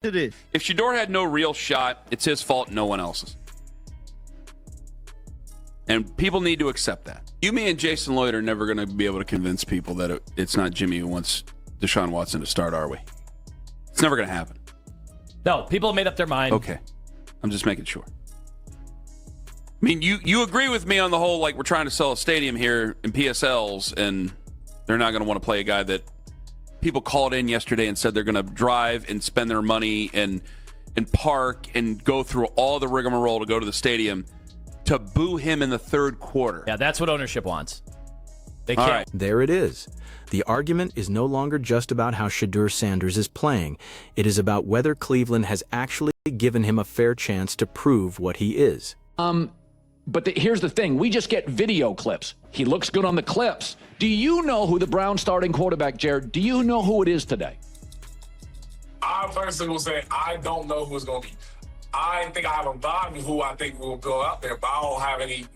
to this. If Shedeur had no real shot, it's his fault, no one else's. And people need to accept that. You, me, and Jason Lloyd are never going to be able to convince people that it's not Jimmy who wants Deshaun Watson to start, are we? It's never going to happen. No, people have made up their mind. Okay. I'm just making sure. I mean, you agree with me on the whole, like, we're trying to sell a stadium here in PSLs, and they're not going to want to play a guy that people called in yesterday and said they're going to drive and spend their money and park and go through all the rigmarole to go to the stadium to boo him in the third quarter. Yeah, that's what ownership wants. They can't. Right. There it is. The argument is no longer just about how Shedeur Sanders is playing. It is about whether Cleveland has actually given him a fair chance to prove what he is. But here's the thing. We just get video clips. He looks good on the clips. Do you know who the Browns starting quarterback, Jared? Do you know who it is today? I personally will say I don't know who it's going to be. I think I have a vibe of who I think will go out there, but I don't have any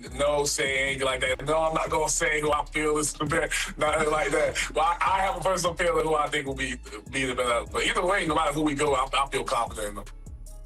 saying like that. No, I'm not going to say who I feel is the best, nothing like that. But I have a personal feeling who I think will be the best. But either way, no matter who we go, I feel confident in them.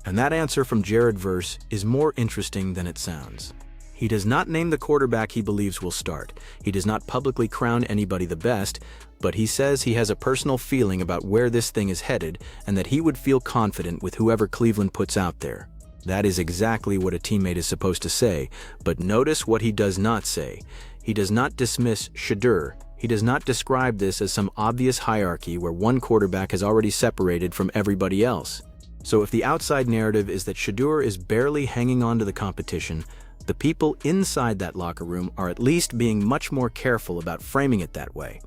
And that answer from Jared Verse is more interesting than it sounds. He does not name the quarterback he believes will start. He does not publicly crown anybody the best, but he says he has a personal feeling about where this thing is headed and that he would feel confident with whoever Cleveland puts out there. That is exactly what a teammate is supposed to say, but notice what he does not say. He does not dismiss Shedeur. He does not describe this as some obvious hierarchy where one quarterback has already separated from everybody else. So if the outside narrative is that Shedeur is barely hanging on to the competition, the people inside that locker room are at least being much more careful about framing it that way.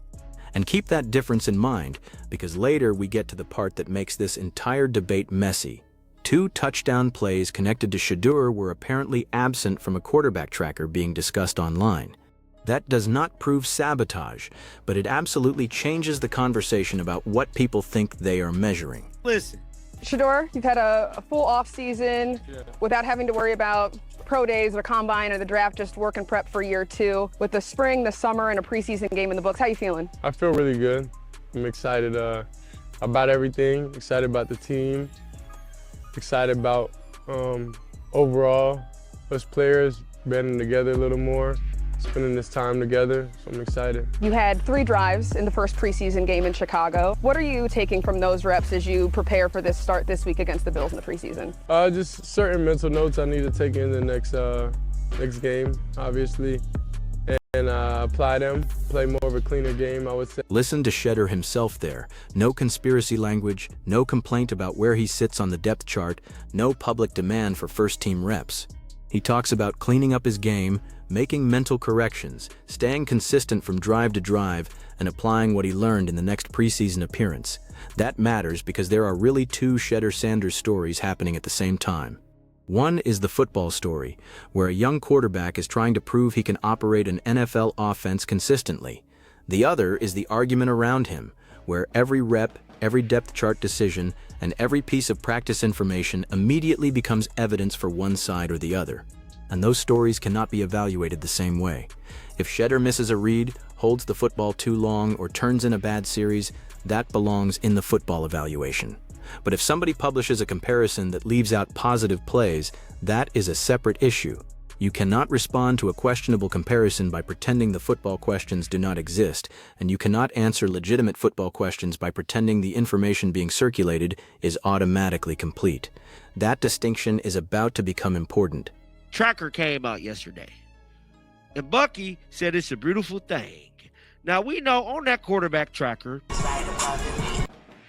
And keep that difference in mind, because later we get to the part that makes this entire debate messy. 2 touchdown plays connected to Shedeur were apparently absent from a quarterback tracker being discussed online. That does not prove sabotage, but it absolutely changes the conversation about what people think they are measuring. Listen. Shedeur, you've had a full off season without having to worry about pro days or combine or the draft, just work and prep for year 2. With the spring, the summer, and a preseason game in the books, how you feeling? I feel really good. I'm excited about everything, excited about the team, excited about overall us players banding together a little more, spending this time together, so I'm excited. You had 3 drives in the first preseason game in Chicago. What are you taking from those reps as you prepare for this start this week against the Bills in the preseason? Just certain mental notes I need to take in the next game, obviously, and apply them, play more of a cleaner game, I would say. Listen to Shedeur himself there. No conspiracy language, no complaint about where he sits on the depth chart, no public demand for first-team reps. He talks about cleaning up his game, making mental corrections, staying consistent from drive to drive, and applying what he learned in the next preseason appearance. That matters because there are really 2 Shedeur Sanders stories happening at the same time. One is the football story, where a young quarterback is trying to prove he can operate an NFL offense consistently. The other is the argument around him, where every rep, every depth chart decision, and every piece of practice information immediately becomes evidence for one side or the other. And those stories cannot be evaluated the same way. If Shedeur misses a read, holds the football too long, or turns in a bad series, that belongs in the football evaluation. But if somebody publishes a comparison that leaves out positive plays, that is a separate issue. You cannot respond to a questionable comparison by pretending the football questions do not exist, and you cannot answer legitimate football questions by pretending the information being circulated is automatically complete. That distinction is about to become important. Tracker came out yesterday, and Bucky said it's a beautiful thing. Now, we know on that quarterback tracker,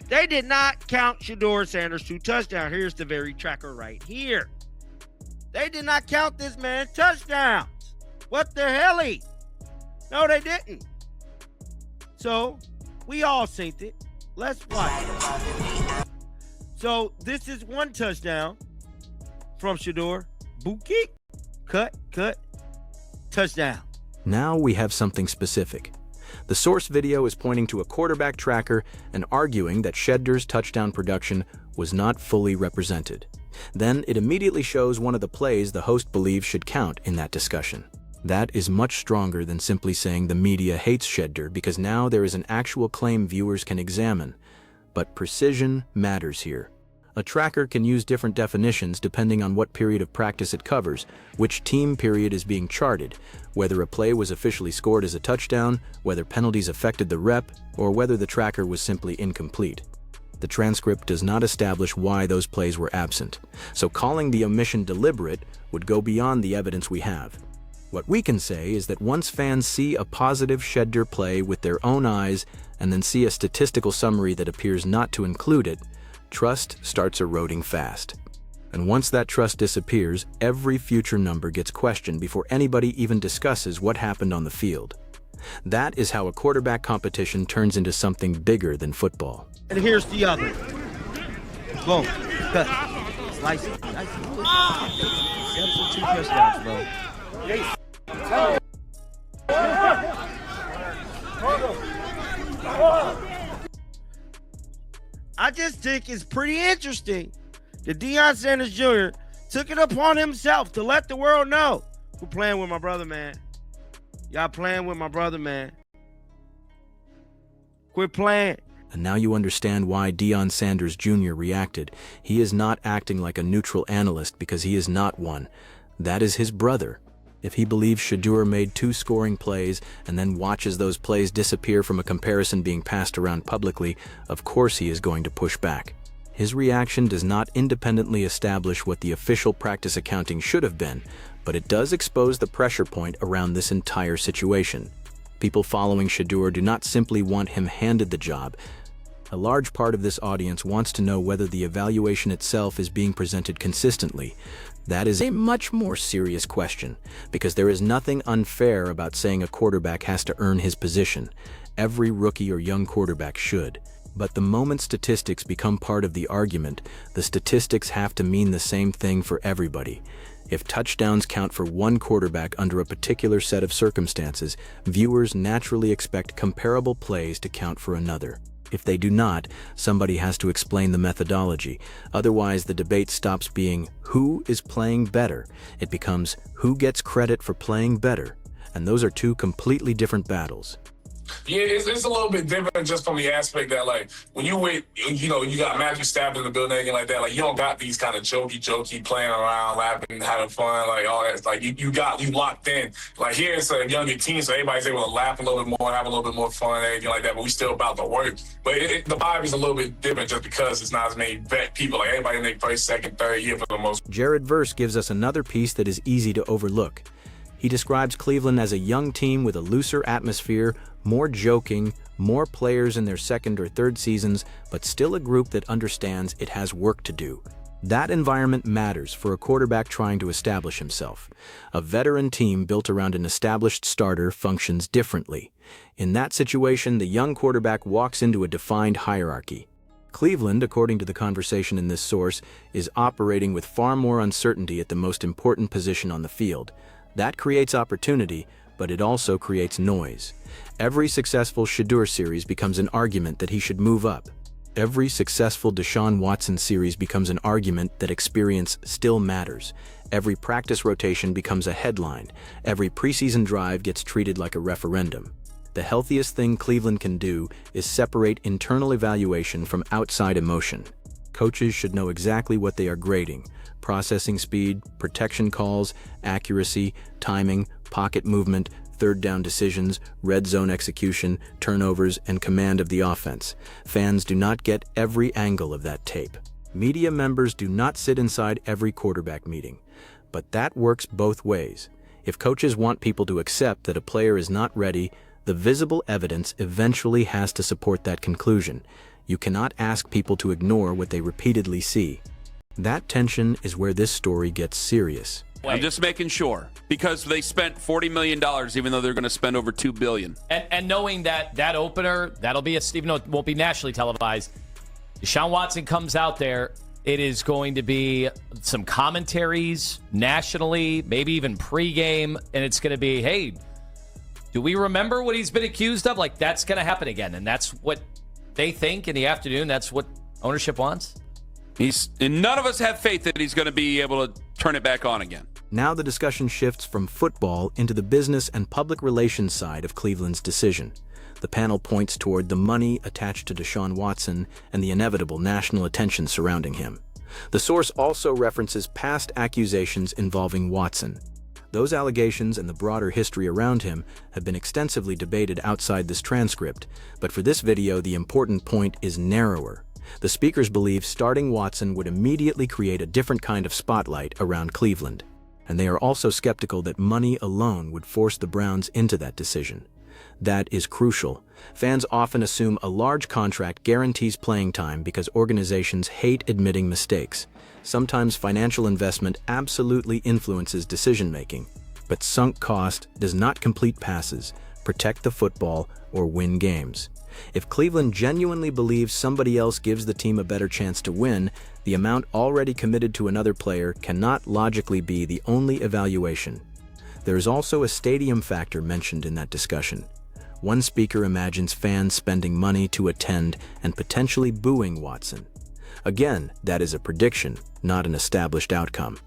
they did not count Shedeur Sanders 2 touchdowns. Here's the very tracker right here. They did not count this man touchdowns. What the hell? No, they didn't. So, we all synced it. Let's watch. So, this is 1 touchdown from Shedeur. Boot kick, cut, touchdown. Now we have something specific. The source video is pointing to a quarterback tracker and arguing that Shedeur's touchdown production was not fully represented. Then it immediately shows one of the plays the host believes should count in that discussion. That is much stronger than simply saying the media hates Shedeur, because now there is an actual claim viewers can examine. But precision matters here. A tracker can use different definitions depending on what period of practice it covers, which team period is being charted, whether a play was officially scored as a touchdown, whether penalties affected the rep, or whether the tracker was simply incomplete. The transcript does not establish why those plays were absent, so calling the omission deliberate would go beyond the evidence we have. What we can say is that once fans see a positive Shedeur play with their own eyes and then see a statistical summary that appears not to include it, trust starts eroding fast. And once that trust disappears, every future number gets questioned before anybody even discusses what happened on the field. That is how a quarterback competition turns into something bigger than football. And here's the other. Boom. Cut. Slice it. 72 touchdowns, bro. I just think it's pretty interesting that Deion Sanders Jr. took it upon himself to let the world know we're playing with my brother, man. Y'all playing with my brother, man. Quit playing. And now you understand why Deion Sanders Jr. reacted. He is not acting like a neutral analyst because he is not one. That is his brother. If he believes Shedeur made 2 scoring plays and then watches those plays disappear from a comparison being passed around publicly, of course he is going to push back. His reaction does not independently establish what the official practice accounting should have been, but it does expose the pressure point around this entire situation. People following Shedeur do not simply want him handed the job. A large part of this audience wants to know whether the evaluation itself is being presented consistently. That is a much more serious question, because there is nothing unfair about saying a quarterback has to earn his position. Every rookie or young quarterback should. But the moment statistics become part of the argument, the statistics have to mean the same thing for everybody. If touchdowns count for one quarterback under a particular set of circumstances, viewers naturally expect comparable plays to count for another. If they do not, somebody has to explain the methodology. Otherwise, the debate stops being who is playing better. It becomes who gets credit for playing better. And those are 2 completely different battles. Yeah, it's a little bit different just from the aspect that, like, when you with, you got Matthew Stafford in the building, anything like that, like, you don't got these kind of jokey, playing around, laughing, having fun, like, all that. Like, you locked in. Like, here it's a younger team, so everybody's able to laugh a little bit more, have a little bit more fun, anything like that, but we still about to work. But the vibe is a little bit different just because it's not as many vet people. Like, everybody in their first, second, third year for the most. Jared Verse gives us another piece that is easy to overlook. He describes Cleveland as a young team with a looser atmosphere, more joking, more players in their second or third seasons, but still a group that understands it has work to do. That environment matters for a quarterback trying to establish himself. A veteran team built around an established starter functions differently. In that situation, the young quarterback walks into a defined hierarchy. Cleveland, according to the conversation in this source, is operating with far more uncertainty at the most important position on the field. That creates opportunity, but it also creates noise. Every successful Shedeur series becomes an argument that he should move up. Every successful Deshaun Watson series becomes an argument that experience still matters. Every practice rotation becomes a headline. Every preseason drive gets treated like a referendum. The healthiest thing Cleveland can do is separate internal evaluation from outside emotion. Coaches should know exactly what they are grading: processing speed, protection calls, accuracy, timing, pocket movement, third down decisions, red zone execution, turnovers, and command of the offense. Fans do not get every angle of that tape. Media members do not sit inside every quarterback meeting. But that works both ways. If coaches want people to accept that a player is not ready, the visible evidence eventually has to support that conclusion. You cannot ask people to ignore what they repeatedly see. That tension is where this story gets serious. I'm just making sure, because they spent $40 million, even though they're going to spend over $2 billion. And knowing that opener, that'll be even though it won't be nationally televised, Deshaun Watson comes out there, it is going to be some commentaries nationally, maybe even pregame, and it's going to be, hey, do we remember what he's been accused of? Like, that's going to happen again, and that's what they think in the afternoon. That's what ownership wants. And none of us have faith that he's going to be able to turn it back on again. Now the discussion shifts from football into the business and public relations side of Cleveland's decision. The panel points toward the money attached to Deshaun Watson and the inevitable national attention surrounding him. The source also references past accusations involving Watson. Those allegations and the broader history around him have been extensively debated outside this transcript, but for this video, the important point is narrower. The speakers believe starting Watson would immediately create a different kind of spotlight around Cleveland, and they are also skeptical that money alone would force the Browns into that decision. That is crucial. Fans often assume a large contract guarantees playing time because organizations hate admitting mistakes. Sometimes financial investment absolutely influences decision-making, but sunk cost does not complete passes, protect the football, or win games. If Cleveland genuinely believes somebody else gives the team a better chance to win, the amount already committed to another player cannot logically be the only evaluation. There is also a stadium factor mentioned in that discussion. One speaker imagines fans spending money to attend and potentially booing Watson. Again, that is a prediction, not an established outcome,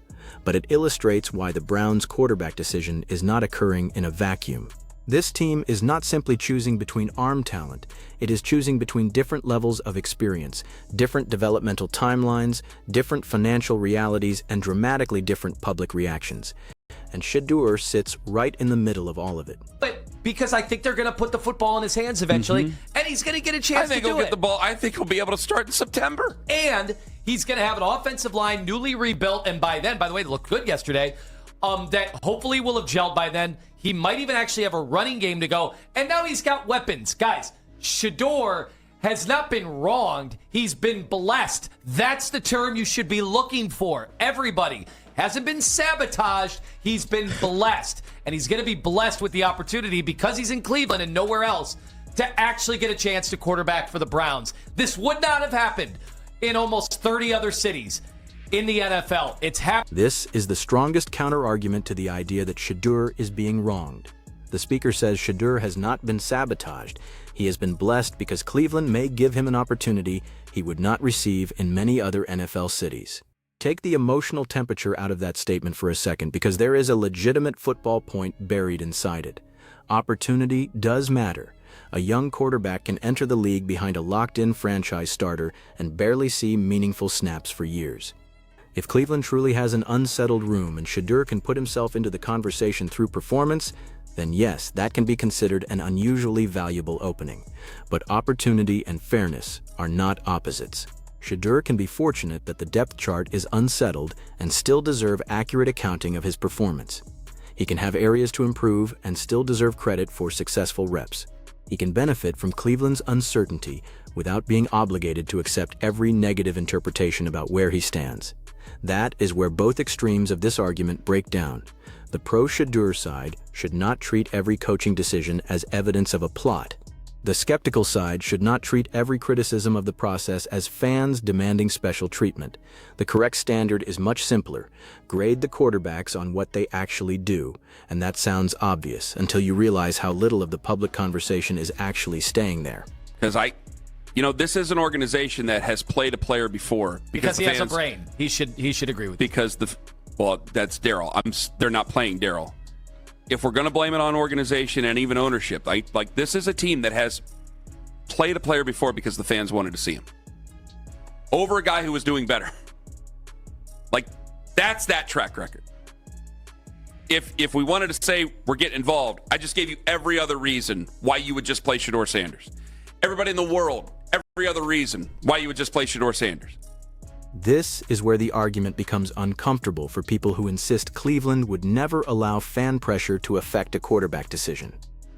but it illustrates why the Browns' quarterback decision is not occurring in a vacuum. This team is not simply choosing between arm talent, it is choosing between different levels of experience, different developmental timelines, different financial realities, and dramatically different public reactions. And Shedeur sits right in the middle of all of it. But because I think they're going to put the football in his hands eventually, and he's going to get a chance to do he'll get the ball. I think he'll be able to start in September. And he's going to have an offensive line newly rebuilt, and by then, by the way, it looked good yesterday, that hopefully will have gelled by then. He might even actually have a running game to go, and now he's got weapons. Guys, Shedeur has not been wronged. He's been blessed. That's the term you should be looking for. Everybody hasn't been sabotaged. He's been blessed. And he's going to be blessed with the opportunity, because he's in Cleveland and nowhere else, to actually get a chance to quarterback for the Browns. This would not have happened in almost 30 other cities in the NFL. It's happened. This is the strongest counter-argument to the idea that Shedeur is being wronged. The speaker says Shedeur has not been sabotaged. He has been blessed because Cleveland may give him an opportunity he would not receive in many other NFL cities. Take the emotional temperature out of that statement for a second, because there is a legitimate football point buried inside it. Opportunity does matter. A young quarterback can enter the league behind a locked-in franchise starter and barely see meaningful snaps for years. If Cleveland truly has an unsettled room and Shedeur can put himself into the conversation through performance, then yes, that can be considered an unusually valuable opening. But opportunity and fairness are not opposites. Shedeur can be fortunate that the depth chart is unsettled and still deserve accurate accounting of his performance. He can have areas to improve and still deserve credit for successful reps. He can benefit from Cleveland's uncertainty without being obligated to accept every negative interpretation about where he stands. That is where both extremes of this argument break down. The pro-Shedeur side should not treat every coaching decision as evidence of a plot. The skeptical side should not treat every criticism of the process as fans demanding special treatment. The correct standard is much simpler. Grade the quarterbacks on what they actually do, and that sounds obvious until you realize how little of the public conversation is actually staying there. Because this is an organization that has played a player before. Because he has a brain. He should agree with you. Because that's Daryl. They're not playing Daryl. If we're going to blame it on organization and even ownership, like this is a team that has played a player before because the fans wanted to see him over a guy who was doing better. Like, that's that track record. If we wanted to say we're getting involved, I just gave you every other reason why you would just play Shedeur Sanders. Everybody in the world, every other reason why you would just play Shedeur Sanders. This is where the argument becomes uncomfortable for people who insist Cleveland would never allow fan pressure to affect a quarterback decision.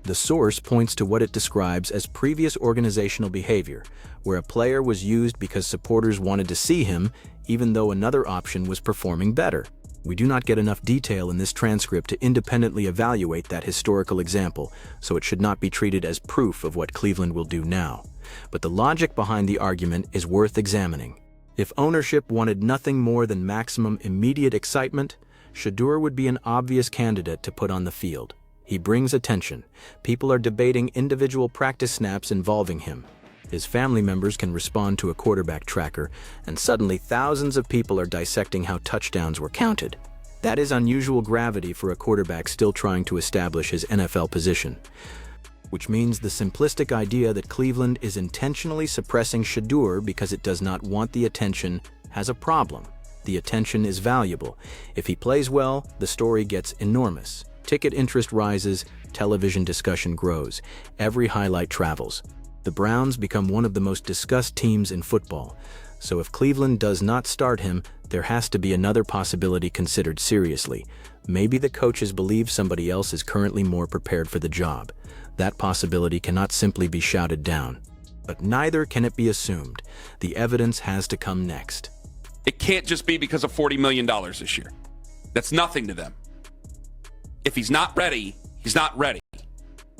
The source points to what it describes as previous organizational behavior, where a player was used because supporters wanted to see him, even though another option was performing better. We do not get enough detail in this transcript to independently evaluate that historical example, so it should not be treated as proof of what Cleveland will do now. But the logic behind the argument is worth examining. If ownership wanted nothing more than maximum immediate excitement, Shedeur would be an obvious candidate to put on the field. He brings attention. People are debating individual practice snaps involving him. His family members can respond to a quarterback tracker, and suddenly thousands of people are dissecting how touchdowns were counted. That is unusual gravity for a quarterback still trying to establish his NFL position. which means the simplistic idea that Cleveland is intentionally suppressing Shedeur because it does not want the attention has a problem. The attention is valuable. If he plays well, the story gets enormous. Ticket interest rises, television discussion grows. Every highlight travels. The Browns become one of the most discussed teams in football. So if Cleveland does not start him, there has to be another possibility considered seriously. Maybe the coaches believe somebody else is currently more prepared for the job. That possibility cannot simply be shouted down. But neither can it be assumed. The evidence has to come next. It can't just be because of $40 million this year. That's nothing to them. If he's not ready, he's not ready.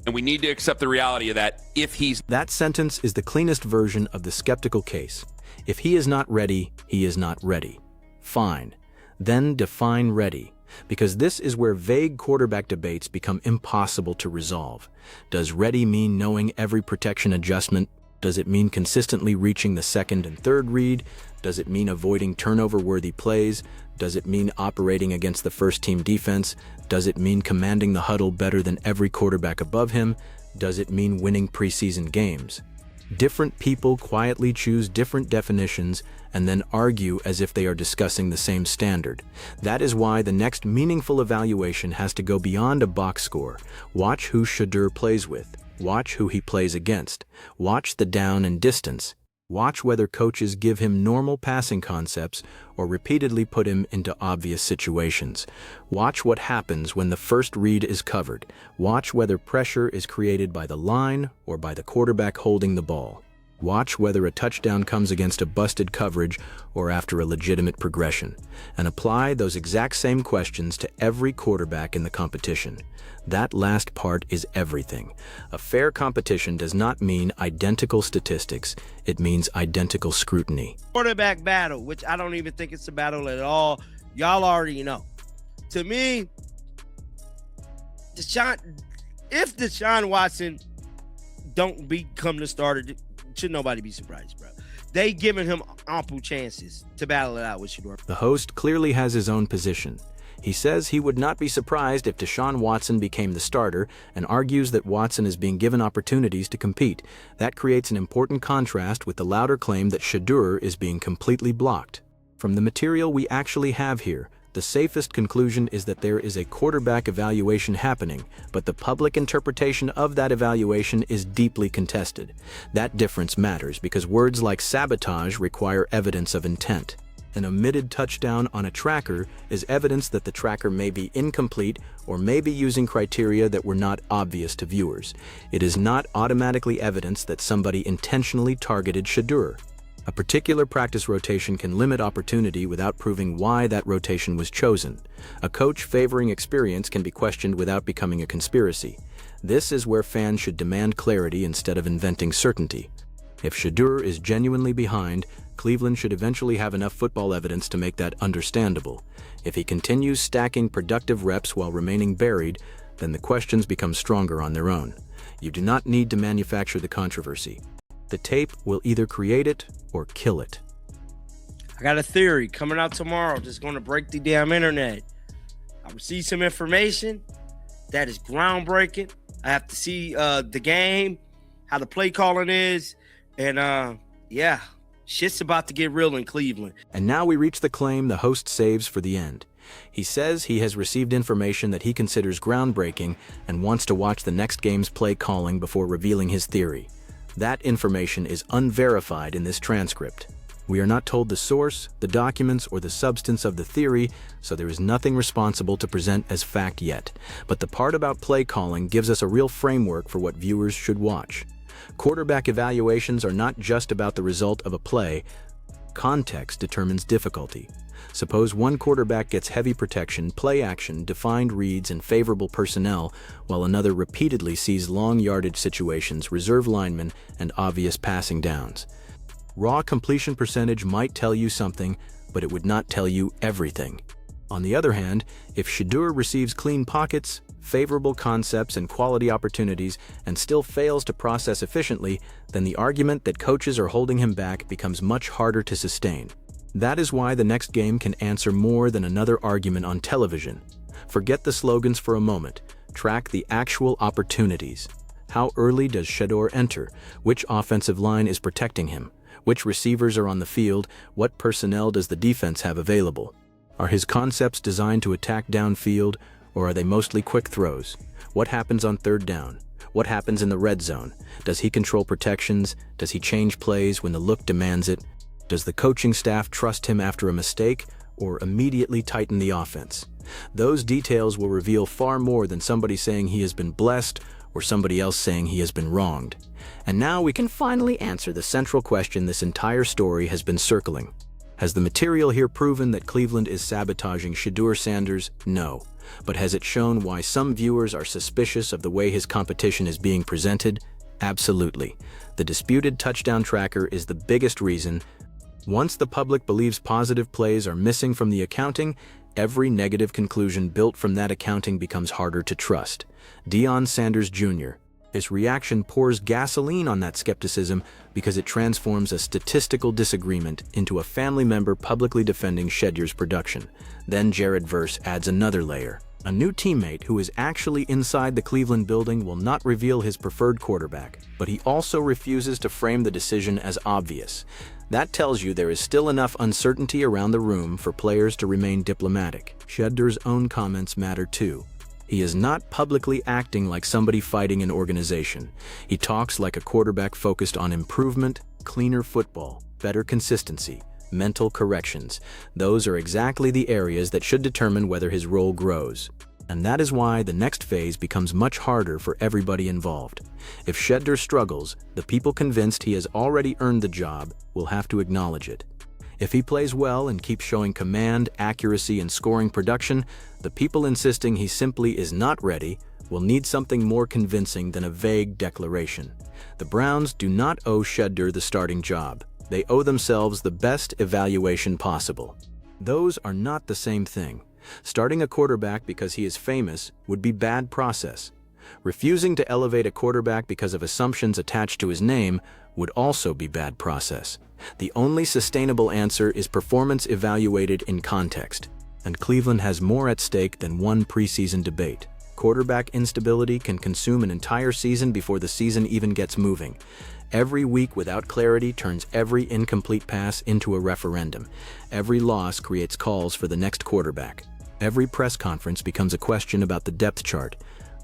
And we need to accept the reality of that if he's... That sentence is the cleanest version of the skeptical case. If he is not ready, he is not ready. Fine. Then define ready. Because this is where vague quarterback debates become impossible to resolve. Does ready mean knowing every protection adjustment? Does it mean consistently reaching the second and third read? Does it mean avoiding turnover-worthy plays? Does it mean operating against the first-team defense? Does it mean commanding the huddle better than every quarterback above him? Does it mean winning preseason games? Different people quietly choose different definitions and then argue as if they are discussing the same standard. That is why the next meaningful evaluation has to go beyond a box score. Watch who Shedeur plays with. Watch who he plays against. Watch the down and distance. Watch whether coaches give him normal passing concepts or repeatedly put him into obvious situations. Watch what happens when the first read is covered. Watch whether pressure is created by the line or by the quarterback holding the ball. Watch whether a touchdown comes against a busted coverage or after a legitimate progression. And apply those exact same questions to every quarterback in the competition. That last part is everything. A fair competition does not mean identical statistics. It means identical scrutiny. Quarterback battle, which I don't even think it's a battle at all. Y'all already know. To me, if Deshaun Watson don't become the starter, should nobody be surprised, bro. They giving him ample chances to battle it out with Shedeur. The host clearly has his own position. He says he would not be surprised if Deshaun Watson became the starter and argues that Watson is being given opportunities to compete. That creates an important contrast with the louder claim that Shedeur is being completely blocked. From the material we actually have here, the safest conclusion is that there is a quarterback evaluation happening, but the public interpretation of that evaluation is deeply contested. That difference matters because words like sabotage require evidence of intent. An omitted touchdown on a tracker is evidence that the tracker may be incomplete or may be using criteria that were not obvious to viewers. It is not automatically evidence that somebody intentionally targeted Shedeur. A particular practice rotation can limit opportunity without proving why that rotation was chosen. A coach favoring experience can be questioned without becoming a conspiracy. This is where fans should demand clarity instead of inventing certainty. If Shedeur is genuinely behind, Cleveland should eventually have enough football evidence to make that understandable. If he continues stacking productive reps while remaining buried, then the questions become stronger on their own. You do not need to manufacture the controversy. The tape will either create it or kill it. I got a theory coming out tomorrow that's going to break the damn internet. I received some information that is groundbreaking. I have to see the game, how the play calling is, and yeah, shit's about to get real in Cleveland. And now we reach the claim the host saves for the end. He says he has received information that he considers groundbreaking and wants to watch the next game's play calling before revealing his theory. That information is unverified in this transcript. We are not told the source, the documents, or the substance of the theory, so there is nothing responsible to present as fact yet. But the part about play calling gives us a real framework for what viewers should watch. Quarterback evaluations are not just about the result of a play. Context determines difficulty. Suppose one quarterback gets heavy protection, play action, defined reads, and favorable personnel, while another repeatedly sees long yardage situations, reserve linemen, and obvious passing downs. Raw completion percentage might tell you something, but it would not tell you everything. On the other hand, if Shedeur receives clean pockets, favorable concepts, and quality opportunities, and still fails to process efficiently, then the argument that coaches are holding him back becomes much harder to sustain. That is why the next game can answer more than another argument on television. Forget the slogans for a moment. Track the actual opportunities. How early does Shedeur enter? Which offensive line is protecting him? Which receivers are on the field? What personnel does the defense have available? Are his concepts designed to attack downfield, or are they mostly quick throws? What happens on third down? What happens in the red zone? Does he control protections? Does he change plays when the look demands it? Does the coaching staff trust him after a mistake, or immediately tighten the offense? Those details will reveal far more than somebody saying he has been blessed or somebody else saying he has been wronged. And now we can finally answer the central question this entire story has been circling. Has the material here proven that Cleveland is sabotaging Shedeur Sanders? No. But has it shown why some viewers are suspicious of the way his competition is being presented? Absolutely. The disputed touchdown tracker is the biggest reason. Once the public believes positive plays are missing from the accounting, every negative conclusion built from that accounting becomes harder to trust. Deion Sanders Jr. His reaction pours gasoline on that skepticism because it transforms a statistical disagreement into a family member publicly defending Shedeur's production. Then Jared Verse adds another layer. A new teammate who is actually inside the Cleveland building will not reveal his preferred quarterback, but he also refuses to frame the decision as obvious. That tells you there is still enough uncertainty around the room for players to remain diplomatic. Shedeur's own comments matter too. He is not publicly acting like somebody fighting an organization. He talks like a quarterback focused on improvement, cleaner football, better consistency, mental corrections. Those are exactly the areas that should determine whether his role grows. And that is why the next phase becomes much harder for everybody involved. If Shedeur struggles, the people convinced he has already earned the job will have to acknowledge it. If he plays well and keeps showing command, accuracy, and scoring production, the people insisting he simply is not ready will need something more convincing than a vague declaration. The Browns do not owe Shedeur the starting job. They owe themselves the best evaluation possible. Those are not the same thing. Starting a quarterback because he is famous would be bad process. Refusing to elevate a quarterback because of assumptions attached to his name would also be bad process. The only sustainable answer is performance evaluated in context, and Cleveland has more at stake than one preseason debate. Quarterback instability can consume an entire season before the season even gets moving. Every week without clarity turns every incomplete pass into a referendum. Every loss creates calls for the next quarterback. Every press conference becomes a question about the depth chart.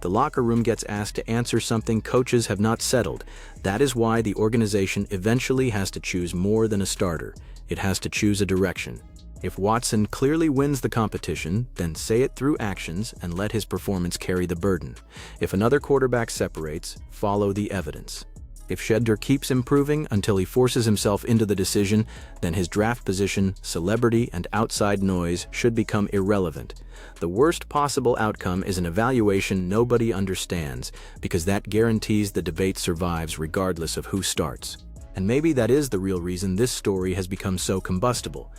The locker room gets asked to answer something coaches have not settled. That is why the organization eventually has to choose more than a starter. It has to choose a direction. If Watson clearly wins the competition, then say it through actions and let his performance carry the burden. If another quarterback separates, follow the evidence. If Shedeur keeps improving until he forces himself into the decision, then his draft position, celebrity, and outside noise should become irrelevant. The worst possible outcome is an evaluation nobody understands, because that guarantees the debate survives regardless of who starts. And maybe that is the real reason this story has become so combustible.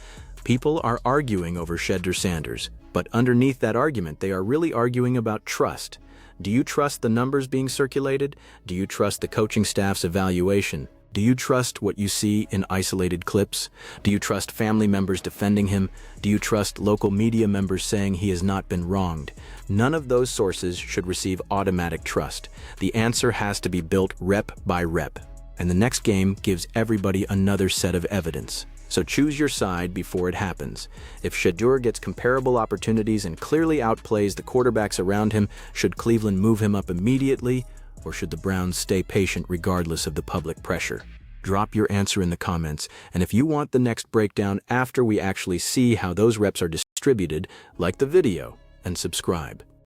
People are arguing over Shedeur Sanders, but underneath that argument they are really arguing about trust. Do you trust the numbers being circulated? Do you trust the coaching staff's evaluation? Do you trust what you see in isolated clips? Do you trust family members defending him? Do you trust local media members saying he has not been wronged? None of those sources should receive automatic trust. The answer has to be built rep by rep. And the next game gives everybody another set of evidence. So choose your side before it happens. If Shedeur gets comparable opportunities and clearly outplays the quarterbacks around him, should Cleveland move him up immediately, or should the Browns stay patient regardless of the public pressure? Drop your answer in the comments, and if you want the next breakdown after we actually see how those reps are distributed, like the video and subscribe.